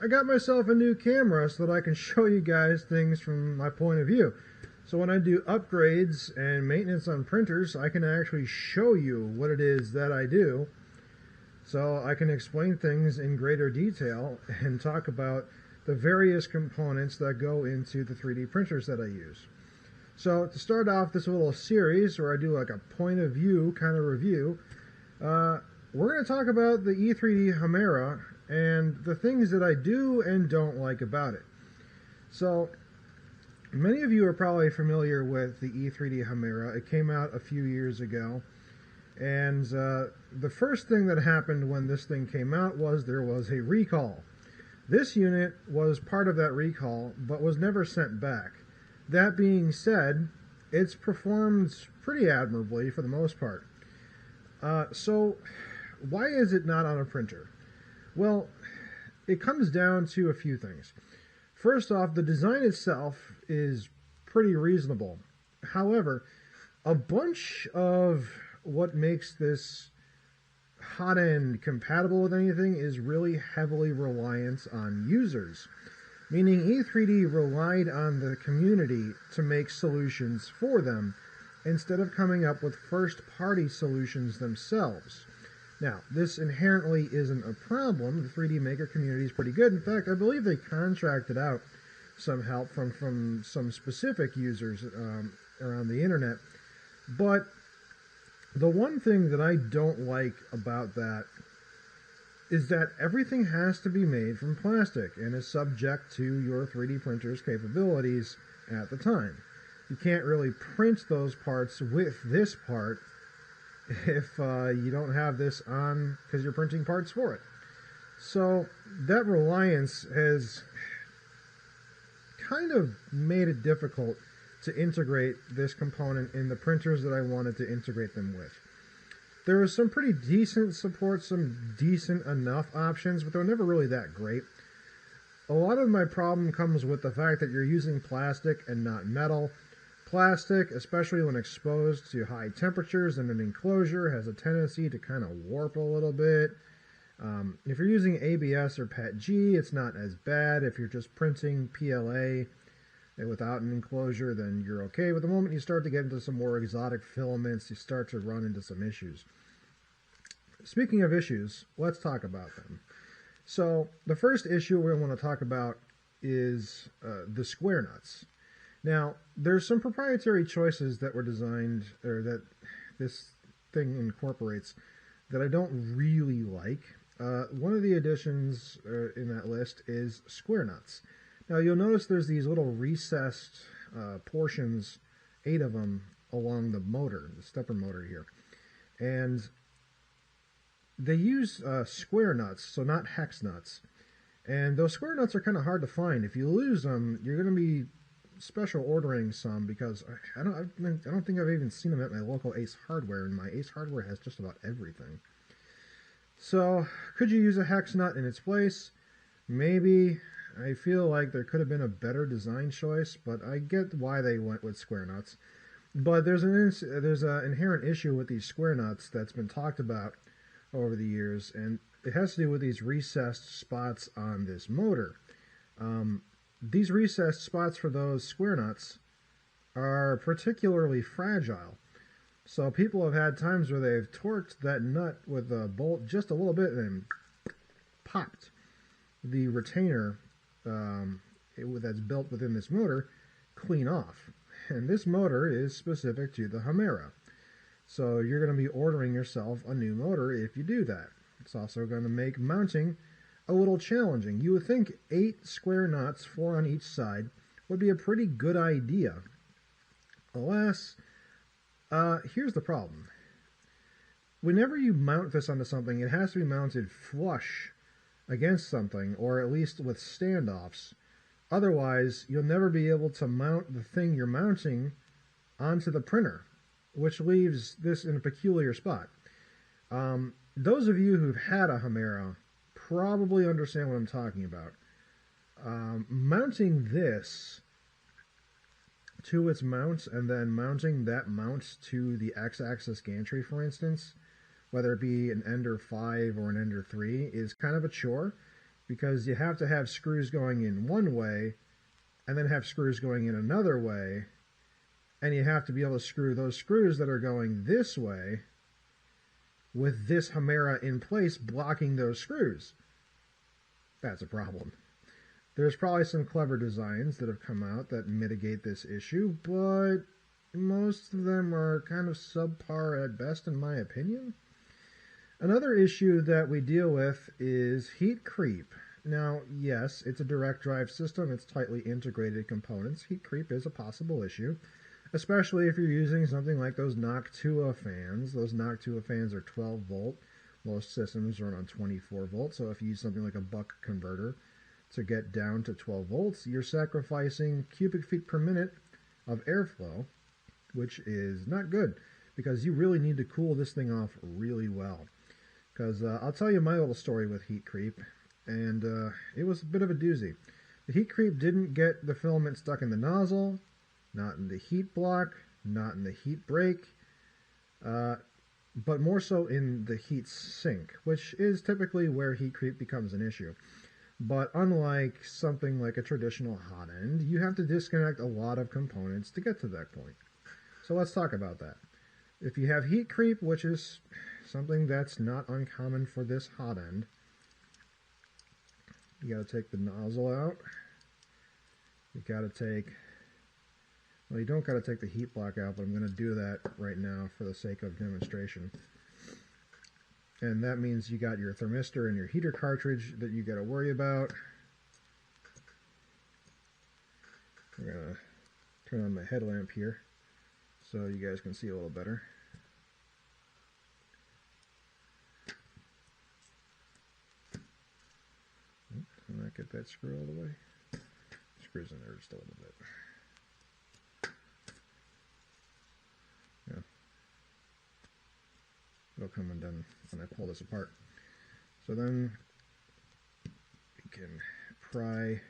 I got myself a new camera so that I can show you guys things from my point of view. So when I do upgrades and maintenance on printers, I can actually show you what it is that I do. So I can explain things in greater detail and talk about the various components that go into the 3D printers that I use. So to start off this little series where I do like a point of view kind of review, we're going to talk about the E3D Hemera and the things that I do and don't like about it. So many of you are probably familiar with the E3D Hemera. It came out a few years ago. And the first thing that happened when this thing came out was there was a recall. This unit was part of that recall, but was never sent back. That being said, it's performed pretty admirably for the most part. So why is it not on a printer? Well, it comes down to a few things. First off, the design itself is pretty reasonable. However, a bunch of what makes this hot end compatible with anything is really heavily reliant on users. Meaning E3D relied on the community to make solutions for them instead of coming up with first-party solutions themselves. Now, this inherently isn't a problem. The 3D Maker community is pretty good. In fact, I believe they contracted out some help from some specific users around the internet. But the one thing that I don't like about that is that everything has to be made from plastic and is subject to your 3D printer's capabilities at the time. You can't really print those parts with this part if you don't have this on because you're printing parts for it. So that reliance has kind of made it difficult to integrate this component in the printers that I wanted to integrate them with. There was some pretty decent support, some decent enough options, but they were never really that great. A lot of my problem comes with the fact that you're using plastic and not metal. Plastic, especially when exposed to high temperatures in an enclosure, has a tendency to kind of warp a little bit. If you're using ABS or PETG, it's not as bad. If you're just printing PLA without an enclosure, then you're okay. But the moment you start to get into some more exotic filaments, you start to run into some issues. Speaking of issues, let's talk about them. So the first issue we want to talk about is the square nuts. Now, there's some proprietary choices that were designed, or that this thing incorporates, that I don't really like. One of the additions in that list is square nuts. Now, you'll notice there's these little recessed portions, 8 of them, along the motor, the stepper motor here. And they use square nuts, so not hex nuts. And those square nuts are kind of hard to find. If you lose them, you're going to be special ordering some, because I don't think I've even seen them at my local Ace Hardware, and my Ace Hardware has just about everything. So, could you use a hex nut in its place? Maybe. I feel like there could have been a better design choice, but I get why they went with square nuts. But there's an inherent issue with these square nuts that's been talked about over the years, and it has to do with these recessed spots on this motor. These recessed spots for those square nuts are particularly fragile. So people have had times where they've torqued that nut with a bolt just a little bit and then popped the retainer that's built within this motor clean off. And this motor is specific to the Hemera. So you're going to be ordering yourself a new motor if you do that. It's also going to make mounting a little challenging. You would think 8 square nuts, 4 on each side, would be a pretty good idea. Alas, here's the problem. Whenever you mount this onto something, it has to be mounted flush against something, or at least with standoffs. Otherwise, you'll never be able to mount the thing you're mounting onto the printer, which leaves this in a peculiar spot. Those of you who've had a Hemera probably understand what I'm talking about. Mounting this to its mount and then mounting that mount to the X-axis gantry, for instance, whether it be an Ender 5 or an Ender 3, is kind of a chore. because you have to have screws going in one way and then have screws going in another way, and you have to be able to screw those screws that are going this way with this Hemera in place blocking those screws. That's a problem. There's probably some clever designs that have come out that mitigate this issue, but most of them are kind of subpar at best in my opinion. Another issue that we deal with is heat creep. Now, yes, it's a direct drive system. It's tightly integrated components. Heat creep is a possible issue, especially if you're using something like those Noctua fans. Those Noctua fans are 12 volt. Most systems run on 24 volts, so if you use something like a buck converter to get down to 12 volts, you're sacrificing cubic feet per minute of airflow, which is not good because you really need to cool this thing off really well. Because I'll tell you my little story with heat creep, and it was a bit of a doozy. The heat creep didn't get the filament stuck in the nozzle, not in the heat block, not in the heat break, but more so in the heat sink, which is typically where heat creep becomes an issue. But unlike something like a traditional hot end, you have to disconnect a lot of components to get to that point. So let's talk about that. If you have heat creep, which is something that's not uncommon for this hot end, you got to take the nozzle out. You got to take, well, you don't got to take the heat block out, but I'm going to do that right now for the sake of demonstration. And that means you got your thermistor and your heater cartridge that you got to worry about. I'm going to turn on my headlamp here so you guys can see a little better. Can I get that screw all the way? Screws in there just a little bit. Yeah. It'll come undone when I pull this apart. So then we can pry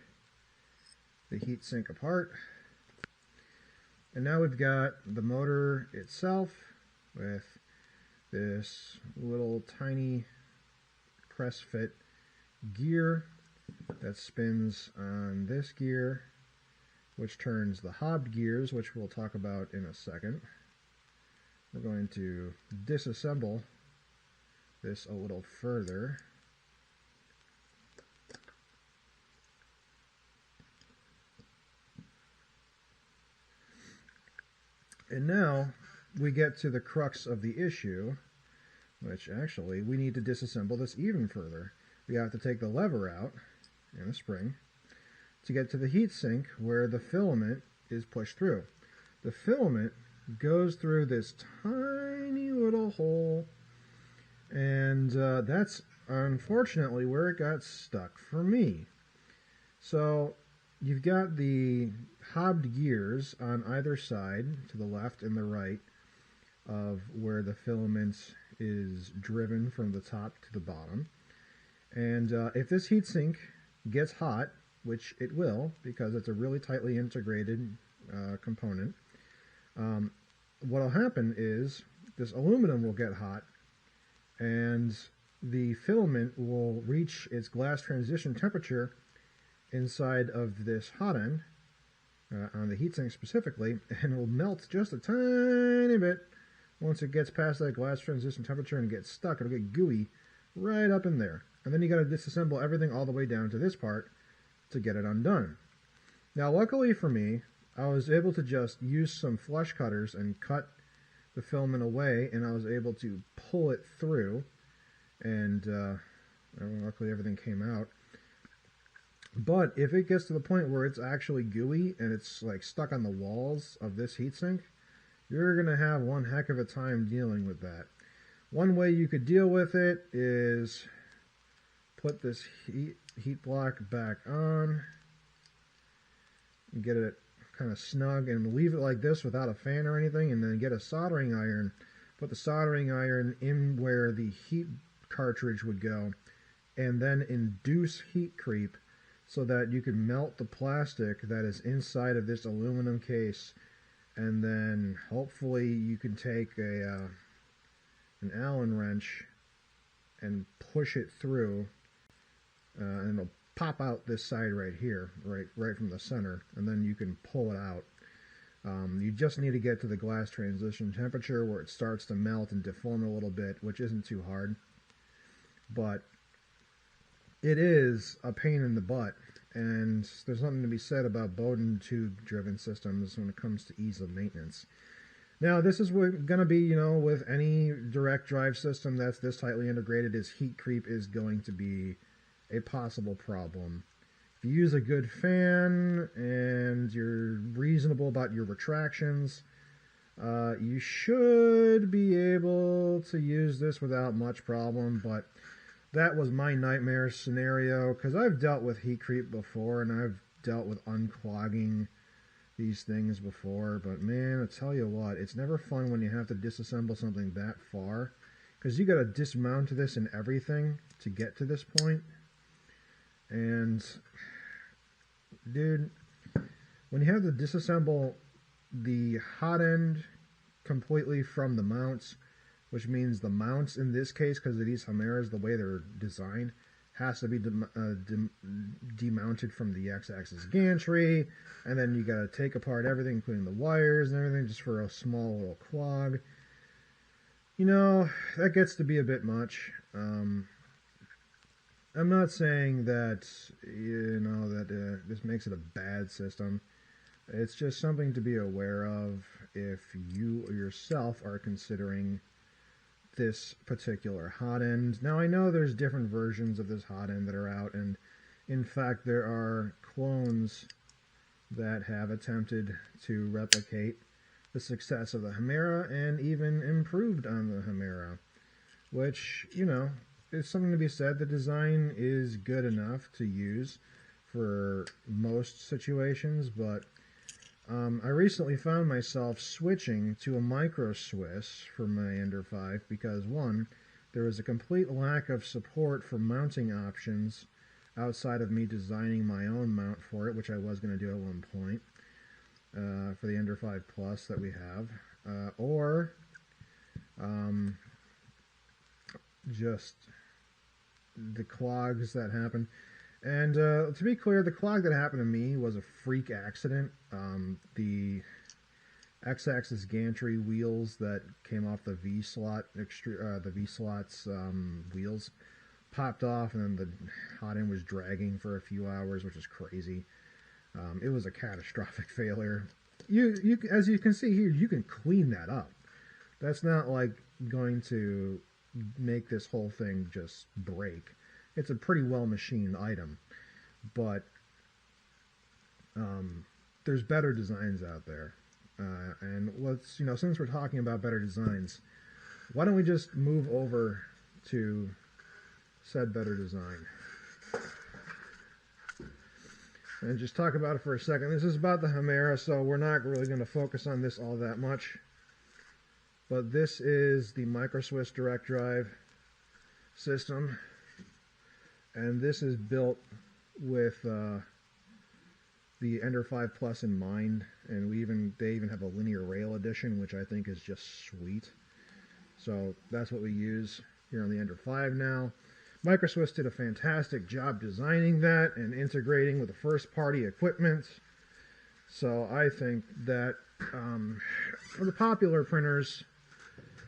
the heat sink apart. And now we've got the motor itself with this little tiny press fit gear that spins on this gear, which turns the hobbed gears, which we'll talk about in a second. We're going to disassemble this a little further. And now we get to the crux of the issue, which actually we need to disassemble this even further. We have to take the lever out and a spring to get to the heat sink where the filament is pushed through. The filament goes through this tiny little hole, and that's unfortunately where it got stuck for me. So you've got the hobbed gears on either side, to the left and the right of where the filament is driven from the top to the bottom. And if this heatsink gets hot, which it will because it's a really tightly integrated component, what will happen is this aluminum will get hot and the filament will reach its glass transition temperature inside of this hot end, on the heatsink specifically, and will melt just a tiny bit. Once it gets past that glass transition temperature and gets stuck, it'll get gooey right up in there. And then you got to disassemble everything all the way down to this part to get it undone. Now, luckily for me, I was able to just use some flush cutters and cut the filament away, and I was able to pull it through, and luckily everything came out. But if it gets to the point where it's actually gooey and it's like stuck on the walls of this heatsink, you're going to have one heck of a time dealing with that. One way you could deal with it is put this heat block back on and get it kind of snug and leave it like this without a fan or anything, and then get a soldering iron, put the soldering iron in where the heat cartridge would go, and then induce heat creep so that you can melt the plastic that is inside of this aluminum case, and then hopefully you can take an Allen wrench and push it through and it'll pop out this side right here, right from the center, and then you can pull it out. You just need to get to the glass transition temperature where it starts to melt and deform a little bit, which isn't too hard. But it is a pain in the butt, and there's something to be said about Bowden tube-driven systems when it comes to ease of maintenance. Now, this is going to be, you know, with any direct drive system that's this tightly integrated, is heat creep is going to be a possible problem. If you use a good fan and you're reasonable about your retractions, you should be able to use this without much problem, but that was my nightmare scenario, because I've dealt with heat creep before, and I've dealt with unclogging these things before, but man, I tell you what, it's never fun when you have to disassemble something that far, because you got to dismount this and everything to get to this point. And dude, when you have to disassemble the hot end completely from the mounts, which means the mounts in this case, because of these Hemeras, the way they're designed, has to be demounted from the X-axis gantry, and then you got to take apart everything, including the wires and everything, just for a small little clog. You know, that gets to be a bit much. I'm not saying that, you know, that this makes it a bad system. It's just something to be aware of if you yourself are considering this particular hot end. Now, I know there's different versions of this hot end that are out, and in fact there are clones that have attempted to replicate the success of the Hemera and even improved on the Hemera, which, you know, is something to be said. The design is good enough to use for most situations, but I recently found myself switching to a micro Swiss for my Ender 5 because, one, there was a complete lack of support for mounting options outside of me designing my own mount for it, which I was going to do at one point for the Ender 5 Plus that we have, or just the clogs that happen. And to be clear, the clog that happened to me was a freak accident. The X-axis gantry wheels that came off the V-slot, the V-slot's wheels popped off, and then the hot end was dragging for a few hours, which is crazy. It was a catastrophic failure. As you can see here, you can clean that up. That's not like going to make this whole thing just break. It's a pretty well machined item, but there's better designs out there. And let's, you know, since we're talking about better designs, why don't we just move over to said better design and just talk about it for a second. This is about the Hemera, so we're not really going to focus on this all that much. But this is the Micro Swiss direct drive system, and this is built with the Ender 5 Plus in mind, and they even have a linear rail edition, which I think is just sweet. So that's what we use here on the Ender 5 now. Micro Swiss did a fantastic job designing that and integrating with the first-party equipment. So I think that for the popular printers,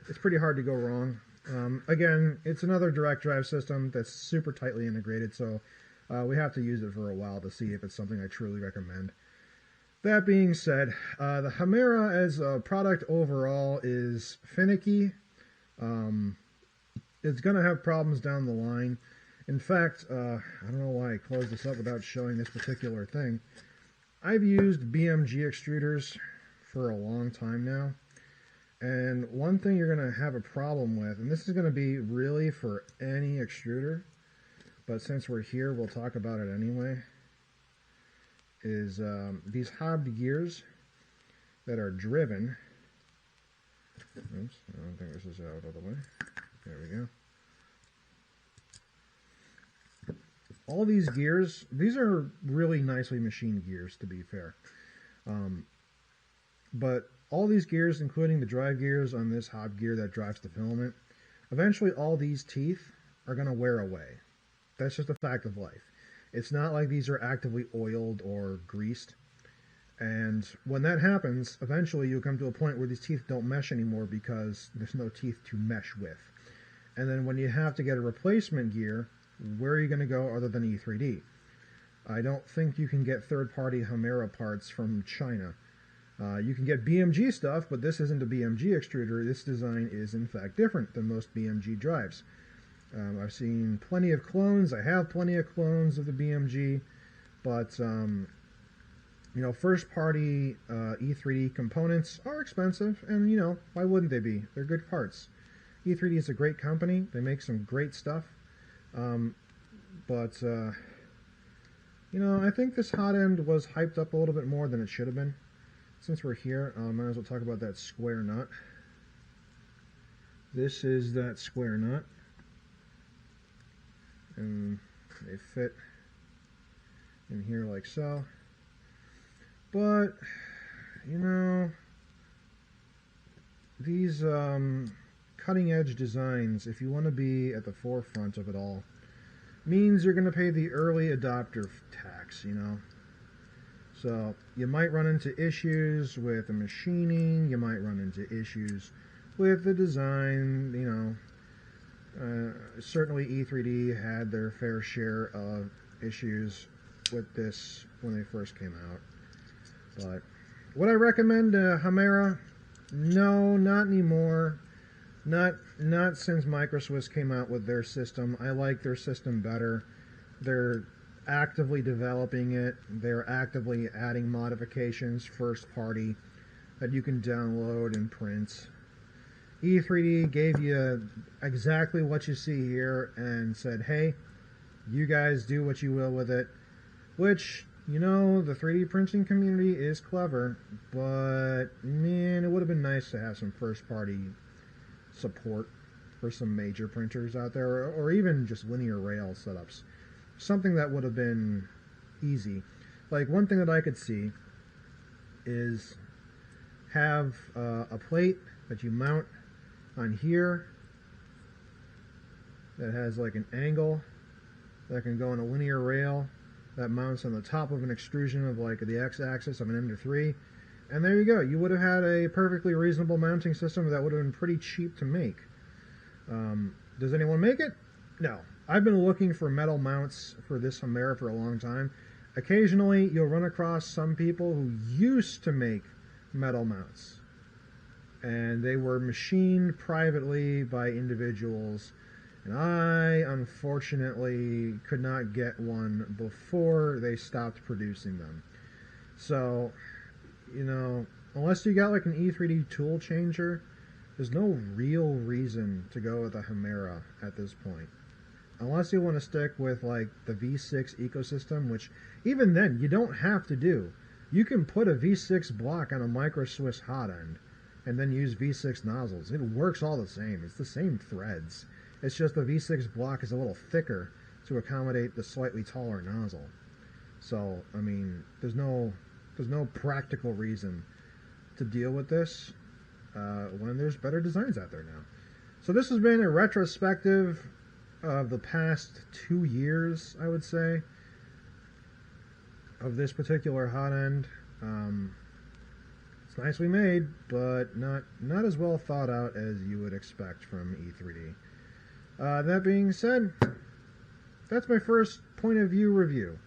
it's pretty hard to go wrong. Again, it's another direct drive system that's super tightly integrated, so we have to use it for a while to see if it's something I truly recommend. That being said, the Hemera as a product overall is finicky. It's going to have problems down the line. In fact, I don't know why I closed this up without showing this particular thing. I've used BMG extruders for a long time now. And one thing you're going to have a problem with, and this is going to be really for any extruder, but since we're here, we'll talk about it anyway, is these hobbed gears that are driven. Oops, I don't think this is out of the way. There we go. All these gears, these are really nicely machined gears, to be fair. But all these gears, including the drive gears on this hob gear that drives the filament, eventually all these teeth are going to wear away. That's just a fact of life. It's not like these are actively oiled or greased. And when that happens, eventually you'll come to a point where these teeth don't mesh anymore because there's no teeth to mesh with. And then when you have to get a replacement gear, where are you going to go other than E3D? I don't think you can get third-party Hemera parts from China. You can get BMG stuff, but this isn't a BMG extruder. This design is, in fact, different than most BMG drives. I've seen plenty of clones. I have plenty of clones of the BMG, but you know, first-party E3D components are expensive, and you know, why wouldn't they be? They're good parts. E3D is a great company. They make some great stuff, but you know, I think this hot end was hyped up a little bit more than it should have been. Since we're here, might as well talk about that square nut. This is that square nut, and they fit in here like so. But you know, these cutting edge designs, if you want to be at the forefront of it all, means you're going to pay the early adopter tax, you know. So you might run into issues with the machining, you might run into issues with the design, you know. Certainly E3D had their fair share of issues with this when they first came out. But would I recommend Hemera? No, not anymore. Not since Microswiss came out with their system. I like their system better. They're actively developing it. They're actively adding modifications first party that you can download and print. E3D gave you exactly what you see here and said, hey, you guys do what you will with it. Which, you know, the 3D printing community is clever, but man, it would have been nice to have some first party support for some major printers out there, or even just linear rail setups. Something that would have been easy. Like, one thing that I could see is have a plate that you mount on here that has like an angle that can go on a linear rail that mounts on the top of an extrusion of like the x-axis of an Ender 3. And there you go. You would have had a perfectly reasonable mounting system that would have been pretty cheap to make. Does anyone make it? No. I've been looking for metal mounts for this Hemera for a long time. Occasionally, you'll run across some people who used to make metal mounts. And they were machined privately by individuals. And I, unfortunately, could not get one before they stopped producing them. So, you know, unless you got like an E3D tool changer, there's no real reason to go with a Hemera at this point. Unless you want to stick with like the V6 ecosystem, which even then you don't have to do. You can put a V6 block on a Microswiss hot end and then use V6 nozzles. It works all the same. It's the same threads. It's just the V6 block is a little thicker to accommodate the slightly taller nozzle. So, I mean, there's no practical reason to deal with this when there's better designs out there now. So this has been a retrospective of the past 2 years, I would say, of this particular hot end. It's nicely made, but not as well thought out as you would expect from E3D. That being said, that's my first point of view review.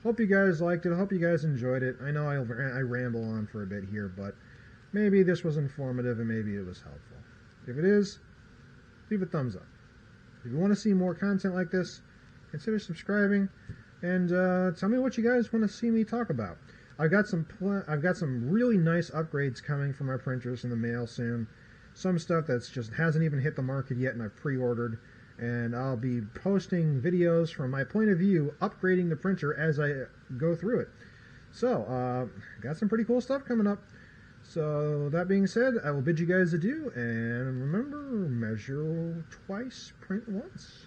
Hope you guys liked it. Hope you guys enjoyed it. I know I ramble on for a bit here, but maybe this was informative and maybe it was helpful. If it is, leave a thumbs up. If you want to see more content like this, consider subscribing and tell me what you guys want to see me talk about. I've got some really nice upgrades coming from my printers in the mail soon. Some stuff that's just hasn't even hit the market yet and I've pre-ordered. And I'll be posting videos from my point of view, upgrading the printer as I go through it. So, got some pretty cool stuff coming up. So, that being said, I will bid you guys adieu, and remember, measure twice, print once.